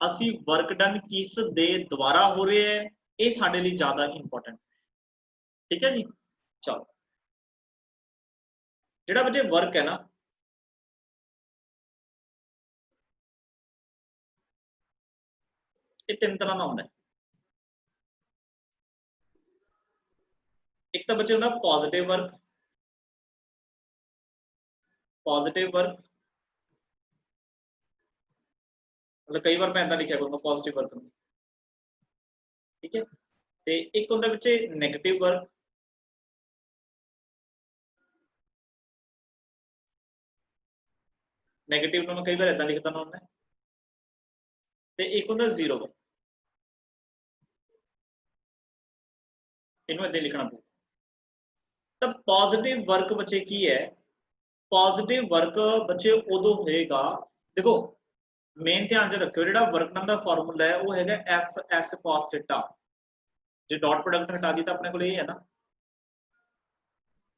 ਅਸੀਂ ਵਰਕ ਡਨ ਕਿਸ ਦੇ ਦੁਆਰਾ ਹੋ ਰਿਹਾ ਹੈ ਇਹ ਸਾਡੇ ਲਈ ਜ਼ਿਆਦਾ ਇੰਪੋਰਟੈਂਟ। ਠੀਕ ਹੈ ਜੀ, ਚਲੋ ਜਿਹੜਾ ਬੱਚੇ ਵਰਕ ਹੈ ਨਾ ਇਹ ਤਿੰਨ ਤਰ੍ਹਾਂ ਦਾ ਹੁੰਦਾ ਹੈ। ਇੱਕ ਤਾਂ ਬੱਚੇ ਹੁੰਦਾ ਪੋਜ਼ਿਟਿਵ वर्क, पॉजिटिव वर्क मतलब कई बार मैं ऐसा लिखा करूंगा पॉजिटिव वर्क में। ठीक है, ਤੇ ਇੱਕ ਹੁੰਦਾ ਵਿੱਚ ਨੈਗੇਟਿਵ ਵਰਕ, ਨੈਗੇਟਿਵ ਨੂੰ ਮੈਂ ਕਈ ਵਾਰ ਇਦਾਂ ਲਿਖਦਾ ਹੁੰਦਾ, ਤੇ ਇੱਕ ਹੁੰਦਾ ਜ਼ੀਰੋ ਵਰਕ, ਇਹਨੂੰ ਇਦਾਂ ਲਿਖਣਾ ਪਊ। ਤਾਂ ਪੋਜ਼ਿਟਿਵ ਵਰਕ ਬੱਚੇ ਕੀ ਹੈ, ਪੋਜ਼ਿਟਿਵ ਵਰਕ ਬੱਚੇ ਉਦੋਂ ਹੋਏਗਾ, ਦੇਖੋ ਮੇਨ ਧਿਆਨ ਚ ਰੱਖਿਓ ਜਿਹੜਾ ਵਰਕ ਡਨ ਦਾ ਫਾਰਮੂਲਾ ਹੈ ਉਹ ਹੈਗਾ FS cos ਥੀਟਾ। ਜੇ ਡਾਟ ਪ੍ਰੋਡਕਟ ਹਟਾ ਦੀ ਤਾਂ ਆਪਣੇ ਕੋਲ ਇਹ ਹੈ ਨਾ,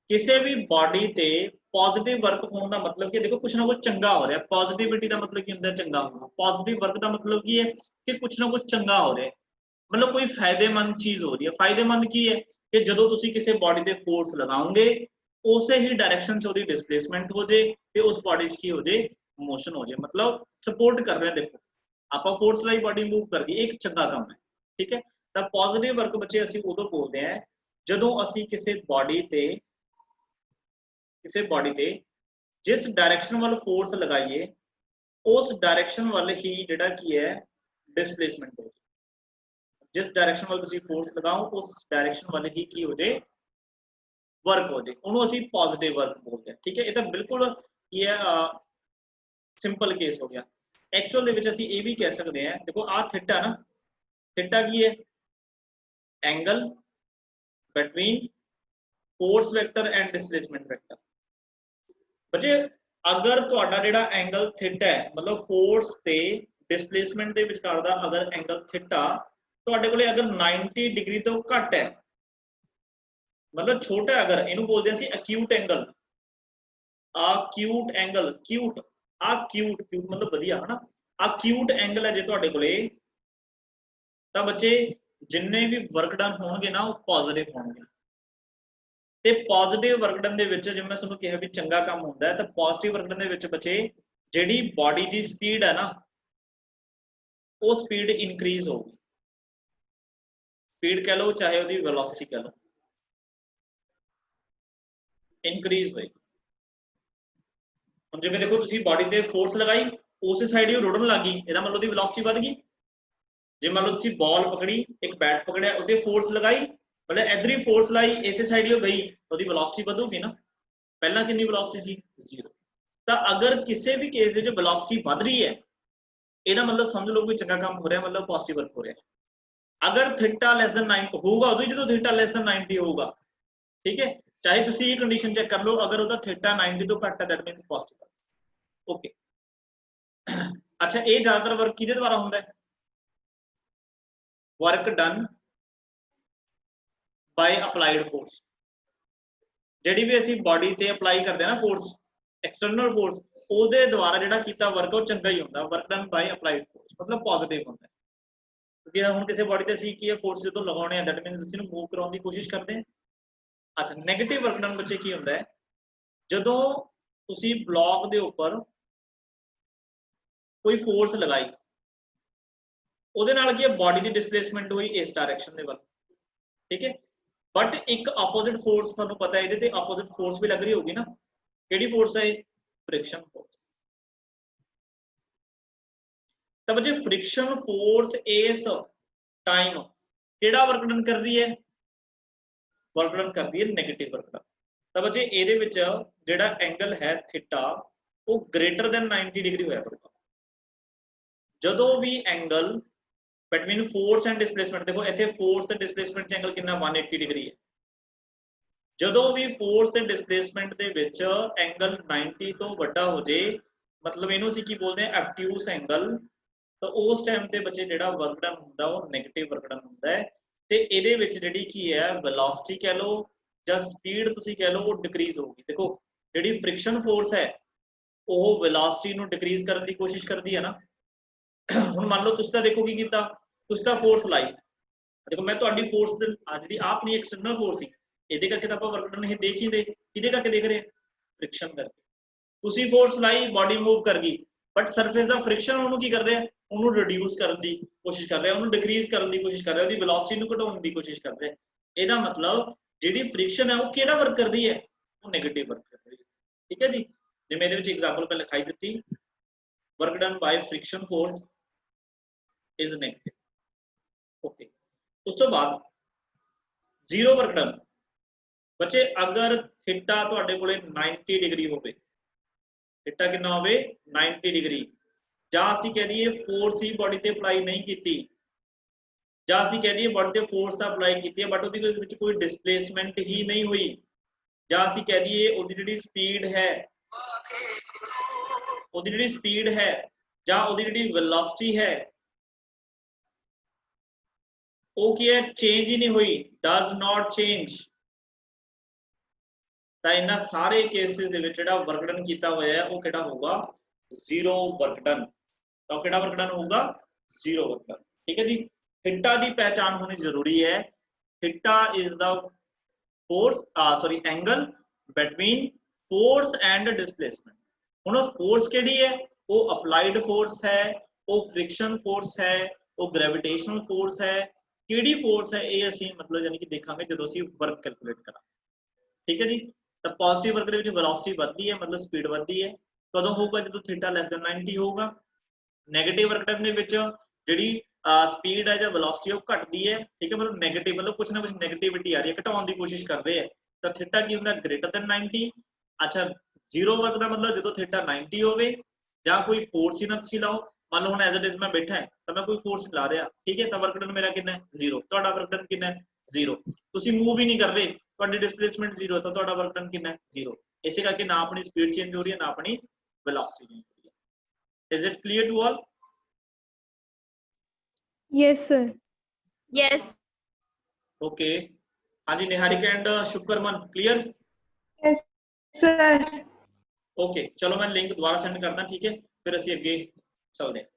ਕਿਸੇ ਵੀ ਬਾਡੀ ਤੇ ਪੋਜ਼ਿਟਿਵ ਵਰਕ ਹੋਣ ਦਾ ਮਤਲਬ ਕਿ ਦੇਖੋ ਕੁਛ ਨਾ ਕੁਛ ਚੰਗਾ ਹੋ ਰਿਹਾ। ਪੋਜ਼ਿਟਿਵਿਟੀ ਦਾ ਮਤਲਬ ਕੀ ਹੁੰਦਾ, ਚੰਗਾ ਹੋਣਾ। ਪੋਜ਼ਿਟਿਵ ਵਰਕ ਦਾ ਮਤਲਬ ਕੀ ਹੈ ਕਿ ਕੁਛ ਨਾ ਕੁਛ ਚੰਗਾ ਹੋ ਰਿਹਾ, मतलब कोई फायदेमंद चीज हो रही है। फायदेमंद की है कि जो तुसी किसी बॉडी ते फोर्स लगाओगे उसे ही डायरेक्शन च ओदी डिस्प्लेसमेंट हो जाए ते उस बॉडी च की हो जाए, मोशन हो जाए, मतलब सपोर्ट कर रहे हैं। देखो आपा फोर्स लाई बॉडी मूव कर दी, एक चंगा काम है, ठीक है। तो पॉजिटिव वर्क बच्चे ਅਸੀਂ ਉਦੋਂ ਬੋਲਦੇ हैं ਜਦੋਂ ਅਸੀਂ ਕਿਸੇ ਬॉडी ਤੇ जिस डायरेक्शन वाल फोर्स लगाइए उस डायरेक्शन वाल ही जेड़ा की है डिस्प्लेसमेंट हो, जिस डायरेक्शन वाल तुसी फोर्स लगाओ उस डायरेक्शन वाले ही की हो जाए, वर्क हो जाए, उन्होंने ਅਸੀਂ पॉजिटिव वर्क बोलते हैं, ठीक है। ये तो बिल्कुल की है सिंपल केस हो गया। एक्चुअल ਦੇ ਵਿੱਚ ਅਸੀਂ ਇਹ ਵੀ ਕਹਿ ਸਕਦੇ ਹਾਂ, देखो आ थीटा ना, थीटा की है angle between force vector and displacement vector. बच्चे अगर ਤੁਹਾਡਾ ਜਿਹੜਾ एंगल थीटा है, मतलब फोर्स ਤੇ डिस्प्लेसमेंट ਦੇ ਵਿਚਕਾਰ ਦਾ अगर एंगल थीटा ਤੁਹਾਡੇ ਕੋਲੇ अगर 90 डिग्री ਤੋਂ ਘੱਟ है, मतलब छोटा, अगर ਇਹਨੂੰ ਬੋਲਦੇ ਅਸੀਂ acute angle, acute angle, cute acute मतलब ਵਧੀਆ है ना, acute angle है ਜੇ ਤੁਹਾਡੇ ਕੋਲੇ, ਤਾਂ ਬੱਚੇ ਜਿੰਨੇ ਵੀ ਵਰਕ ਡਨ ਹੋਣਗੇ ਨਾ ਉਹ ਪੋਜ਼ਿਟਿਵ ਹੋਣਗੇ। ਤੇ ਪੋਜ਼ਿਟਿਵ ਵਰਕ ਡਨ ਦੇ ਵਿੱਚ ਜਿਵੇਂ ਮੈਂ ਤੁਹਾਨੂੰ ਕਿਹਾ ਵੀ ਚੰਗਾ ਕੰਮ ਹੁੰਦਾ ਹੈ, ਤਾਂ ਪੋਜ਼ਿਟਿਵ ਵਰਕ ਡਨ ਦੇ ਵਿੱਚ ਬੱਚੇ ਜਿਹੜੀ ਬਾਡੀ ਦੀ ਸਪੀਡ ਹੈ ਨਾ ਉਹ ਸਪੀਡ ਇਨਕਰੀਜ਼ ਹੋਊਗੀ। स्पीड कह लो चाहे ਉਹਦੀ वेलोसिटी कह लो, इंक्रीज होएगी। ਹੁਣ ਜਿਵੇਂ ਦੇਖੋ ਤੁਸੀਂ ਬਾਡੀ ਤੇ ਫੋਰਸ ਲਗਾਈ, ਉਸੇ ਸਾਈਡ ਹੀ ਰੁੜਨ ਲੱਗੀ, ਇਹਦਾ ਮਤਲਬ ਉਹਦੀ वेलोसिटी ਵੱਧ ਗਈ। ਜੇ ਮੰਨ ਲਓ ਤੁਸੀਂ ਬਾਲ ਪਕੜੀ, ਇੱਕ ਬੈਟ ਪਕੜਿਆ, ਉਹਦੇ ਫੋਰਸ ਲਗਾਈ, मतलब इधर ही फोर्स लाई, इसे साइड ही गई, ਉਹਦੀ वेलोसिटी ਵਧੂਗੀ ਨਾ। ਪਹਿਲਾਂ ਕਿੰਨੀ वेलोसिटी ਸੀ, 0। ਤਾਂ ਅਗਰ ਕਿਸੇ ਵੀ ਕੇਸ ਦੇ ਵਿੱਚ वेलोसिटी ਵੱਧ ਰਹੀ ਹੈ, ਇਹਦਾ ਮਤਲਬ ਸਮਝ ਲਓ ਕੋਈ ਚੰਗਾ ਕੰਮ ਹੋ ਰਿਹਾ, मतलब पॉजिटिव वर्क हो रहा है। अगर थीटा लेस देन 90 होगा उदों जो थीटा लेस देन 90 होगा, ठीक है। चाहे तुसी ये कंडीशन चेक कर लो, अगर उदा थीटा 90 तो घट है दैट मींस पॉजिटिव, ओके। अच्छा ये ज्यादातर वर्क किहदे द्वारा होंदा है, work done by applied force. जिहड़ी भी असीं बॉडी ते अप्लाई करदे ना फोर्स, एक्सटर्नल फोर्स, ਉਹਦੇ द्वारा जिहड़ा कीता वर्क ਉਹ ਚੰਗਾ ਹੀ ਹੁੰਦਾ, work done by applied force मतलब पॉजिटिव ਹੁੰਦਾ। क्योंकि हम किसी बॉडी ते की है फोर्स जो लगाने दैट मींस ਅਸੀਂ ਨੂੰ मूव कराने की कोशिश करते हैं। अच्छा नेगेटिव वर्क डन बच्चे की ਹੁੰਦਾ है ਜਦੋਂ ਤੁਸੀਂ ब्लॉक ਦੇ ਉੱਪਰ कोई फोर्स लगाई, ਉਹਦੇ ਨਾਲ ਕੀ ਹੈ बॉडी ਦੀ डिस्प्लेसमेंट हुई इस डायरेक्शन ਦੇ ਵੱਲ, ठीक है। बट एक ऑपोजिट फोर्स ਤੁਹਾਨੂੰ पता है ਇਹਦੇ ਤੇ ऑपोजिट फोर्स भी लग रही होगी ना, ਕਿਹੜੀ फोर्स है, फ्रिक्शन फोर्स। तो बच्चे फ्रिक्शन फोर्स इस टाइम केड़ा वर्क डन कर रही है, वर्क डन कर रही है नेगेटिव वर्क डन। तो बच्चे ਇਹਦੇ ਵਿੱਚ ਜਿਹੜਾ एंगल है थीटा वो ग्रेटर देन 90 डिग्री होया करेगा। ਜਦੋਂ भी angle between force and displacement, देखो ਇੱਥੇ फोर्स ਤੇ डिस्प्लेसमेंट ਚ एंगल कितना 180 डिग्री है। ਜਦੋਂ भी फोर्स ਤੇ डिस्प्लेसमेंट ਦੇ ਵਿੱਚ एंगल 90 ਤੋਂ ਵੱਡਾ ਹੋ ਜੇ, मतलब ਇਹਨੂੰ ਅਸੀਂ ਕੀ ਬੋਲਦੇ ਹਾਂ, obtuse एंगल। तो उस टाइम ते बच्चे जेड़ा वर्क डन हुंदा वो नेगेटिव वर्क डन हुंदा है। ते ਇਹਦੇ ਵਿੱਚ ਜਿਹੜੀ ਕੀ है वेलोसिटी कह लो ਜਾਂ स्पीड ਤੁਸੀਂ कह लो वो डिक्रीज होगी। देखो ਜਿਹੜੀ फ्रिक्शन फोर्स है वो वेलोसिटी ਨੂੰ डिक्रीज ਕਰਨ ਦੀ कोशिश करती है ना। ਹੁਣ ਮੰਨ ਲਓ ਤੁਸੀਂ ਤਾਂ ਦੇਖੋ ਕੀ ਕੀਤਾ, ਤੁਸੀਂ ਤਾਂ फोर्स लाई, देखो मैं ਤੁਹਾਡੀ फोर्स ਦੇ ਜਿਹੜੀ ਆਪਣੀ एक्सटर्नल फोर्स ਸੀ, ਇਹਦੇ ਕਰਕੇ ਤਾਂ ਆਪਾਂ वर्क डन ਇਹ ਦੇਖ ਹੀ ਰਹੇ, ਕਿਹਦੇ ਕਰਕੇ ਦੇਖ ਰਹੇ, फ्रिक्शन ਕਰਕੇ। ਤੁਸੀਂ फोर्स लाई, बॉडी मूव कर गई, बट सरफेस ਦਾ फ्रिक्शन ਉਹਨੂੰ ਕੀ ਕਰ ਰਿਹਾ, ਉਹਨੂੰ ਰਿਡਿਊਸ ਕਰਨ ਦੀ ਕੋਸ਼ਿਸ਼ ਕਰ ਰਿਹਾ, ਉਹਨੂੰ ਡਿਕਰੀਜ਼ ਕਰਨ ਦੀ ਕੋਸ਼ਿਸ਼ ਕਰ ਰਿਹਾ, ਉਹਦੀ ਵੈਲੋਸਿਟੀ ਨੂੰ ਘਟਾਉਣ ਦੀ ਕੋਸ਼ਿਸ਼ ਕਰ ਰਿਹਾ। ਇਹਦਾ ਮਤਲਬ ਜਿਹੜੀ ਫ੍ਰਿਕਸ਼ਨ ਹੈ ਉਹ ਕਿਹੜਾ ਵਰਕ ਕਰ ਰਹੀ ਹੈ, ਉਹ ਨੈਗੇਟਿਵ ਵਰਕ ਕਰ ਰਹੀ ਹੈ, ਠੀਕ ਹੈ ਜੀ। ਜਿਵੇਂ ਇਹਦੇ ਵਿੱਚ ਐਗਜ਼ਾਮਪਲ ਮੈਂ ਲਿਖਾਈ ਦਿੱਤੀ, work done by friction force is negative, okay. ਉਸ ਤੋਂ ਬਾਅਦ ਜ਼ੀਰੋ ਵਰਕ ਡਨ। ਬੱਚੇ ਅਗਰ ਥੀਟਾ ਤੁਹਾਡੇ ਕੋਲੇ 90 ਡਿਗਰੀ ਹੋਵੇ, ਥੀਟਾ ਕਿੰਨਾ ਹੋਵੇ 90 ਡਿਗਰੀ, ਜਾਂ ਅਸੀਂ ਕਹਿ ਦਈਏ ਫੋਰਸ ਹੀ ਬੋਡੀ ਤੇ ਅਪਲਾਈ ਨਹੀਂ ਕੀਤੀ, ਜਾਂ ਅਸੀਂ ਕਹਿ ਦਈਏ ਬੋਡੀ ਤੇ ਫੋਰਸ ਤਾਂ ਅਪਲਾਈ ਕੀਤੀ ਹੈ ਬਟ ਉਹਦੇ ਵਿੱਚ ਕੋਈ ਡਿਸਪਲੇਸਮੈਂਟ ਹੀ ਨਹੀਂ ਹੋਈ, ਜਾਂ ਅਸੀਂ ਕਹਿ ਦਈਏ ਉਹਦੀ ਜਿਹੜੀ ਸਪੀਡ ਹੈ, ਉਹਦੀ ਜਿਹੜੀ ਸਪੀਡ ਹੈ ਜਾਂ ਉਹਦੀ ਜਿਹੜੀ ਵੈਲੋਸਿਟੀ ਹੈ ਉਹ ਕੀ ਹੈ, ਚੇਂਜ ਹੀ ਨਹੀਂ ਹੋਈ, ਡਸ ਨਾਟ ਚੇਂਜ, ਤਾਂ ਇਹਨਾਂ ਸਾਰੇ ਕੇਸਿਸ ਦੇ ਵਿੱਚ ਜਿਹੜਾ ਵਰਕ ਡਨ ਕੀਤਾ ਹੋਇਆ ਹੈ ਉਹ ਕਿਹੜਾ ਹੋਊਗਾ, ਜ਼ੀਰੋ ਵਰਕ ਡਨ। ਤਾਂ ਕਿਹੜਾ ਵਰਕ ਡਨ ਹੋਊਗਾ, ਜ਼ੀਰੋ ਵਰਕ ਡਨ। ਠੀਕ ਹੈ ਜੀ। ਥੀਟਾ ਦੀ ਪਹਿਚਾਨ ਹੋਣੀ ਜ਼ਰੂਰੀ ਹੈ। Theta is the force sorry angle between force and displacement. ਹੁਣ ਫੋਰਸ ਕਿਹੜੀ ਹੈ, ਉਹ ਅਪਲਾਈਡ ਫੋਰਸ ਹੈ, ਉਹ ਫ੍ਰਿਕਸ਼ਨ ਫੋਰਸ ਹੈ, ਉਹ ਗ੍ਰੈਵਿਟੇਸ਼ਨਲ ਫੋਰਸ ਹੈ, ਕਿਹੜੀ ਫੋਰਸ ਹੈ ਇਹ ਅਸੀਂ ਮਤਲਬ ਯਾਨੀ ਕਿ ਦੇਖਾਂਗੇ ਜਦੋਂ ਅਸੀਂ ਵਰਕ ਕੈਲਕੂਲੇਟ ਕਰਾਂਗੇ। ਠੀਕ ਹੈ ਜੀ। ਤਾਂ ਪੋਜ਼ਿਟਿਵ ਵਰਕ ਦੇ ਵਿੱਚ ਵੈਲੋਸਿਟੀ ਵੱਧਦੀ ਹੈ, ਮਤਲਬ ਸਪੀਡ ਵੱਧਦੀ ਹੈ, ਕਦੋਂ ਹੋਊਗਾ, ਜਦੋਂ ਥੀਟਾ ਲੈਸ ਦੈਨ 90 ਹੋਊਗਾ। ਨੈਗੇਟਿਵ ਵਰਕ ਡਨ ਦੇ ਵਿੱਚ ਜਿਹੜੀ ਸਪੀਡ ਹੈ ਜਾਂ ਵੈਲੋਸਿਟੀ ਉਹ ਘਟਦੀ ਹੈ। ਠੀਕ ਹੈ, ਮਤਲਬ ਨੈਗੇਟਿਵ, ਮਤਲਬ ਕੁਝ ਨਾ ਕੁਝ ਨੈਗੇਟਿਵਿਟੀ ਆ ਰਹੀ ਹੈ, ਘਟਾਉਣ ਦੀ ਕੋਸ਼ਿਸ਼ ਕਰਦੇ ਆ, ਤਾਂ ਥੀਟਾ ਕੀ ਹੁੰਦਾ, ਗ੍ਰੇਟਰ ਦੈਨ 90। ਅੱਛਾ, ਜ਼ੀਰੋ ਵਰਕ ਦਾ ਮਤਲਬ ਜਦੋਂ ਥੀਟਾ 90 ਹੋਵੇ ਜਾਂ ਕੋਈ ਫੋਰਸ ਹੀ ਨਾ ਤੁਸੀਂ ਲਾਓ, ਮੰਨ ਲਓ ਹੁਣ ਐਜ਼ ਇਟ ਇਜ਼ ਮੈਂ ਬੈਠਾ ਤਾਂ ਮੈਂ ਕੋਈ ਫੋਰਸ ਲਾ ਰਿਹਾ, ਠੀਕ ਹੈ, ਤਾਂ ਵਰਕ ਡਨ ਮੇਰਾ ਕਿੰਨਾ ਹੈ, ਜ਼ੀਰੋ। ਤੁਹਾਡਾ ਵਰਕ ਡਨ ਕਿੰਨਾ ਹੈ, ਜ਼ੀਰੋ। ਤੁਸੀਂ ਮੂਵ ਹੀ ਨਹੀਂ ਕਰਦੇ, ਤੁਹਾਡੀ ਡਿਸਪਲੇਸਮੈਂਟ ਜ਼ੀਰੋ, ਤਾਂ ਤੁਹਾਡਾ ਵਰਕ ਡਨ ਕਿੰਨਾ ਹੈ, ਜ਼ੀਰੋ। ਇਸੇ ਕਰਕੇ ਨਾ ਆਪਣੀ ਸਪੀਡ ਚੇਂਜ ਹੋ ਰਹੀ ਹੈ ਨਾ ਆਪਣੀ ਵੈਲੋਸਿਟੀ ਚੇਂਜ ਹੋ ਰਹੀ ਹੈ। Is it clear to all? Yes, sir. Yes. Okay. हाँ जी, Niharik and Shukraman clear? Yes, sir. Okay, चलो मैं लिंक दोबारा सेंड करदा, ठीक है, फिर ਅਸੀਂ ਅੱਗੇ ਚੱਲਦੇ ਹਾਂ।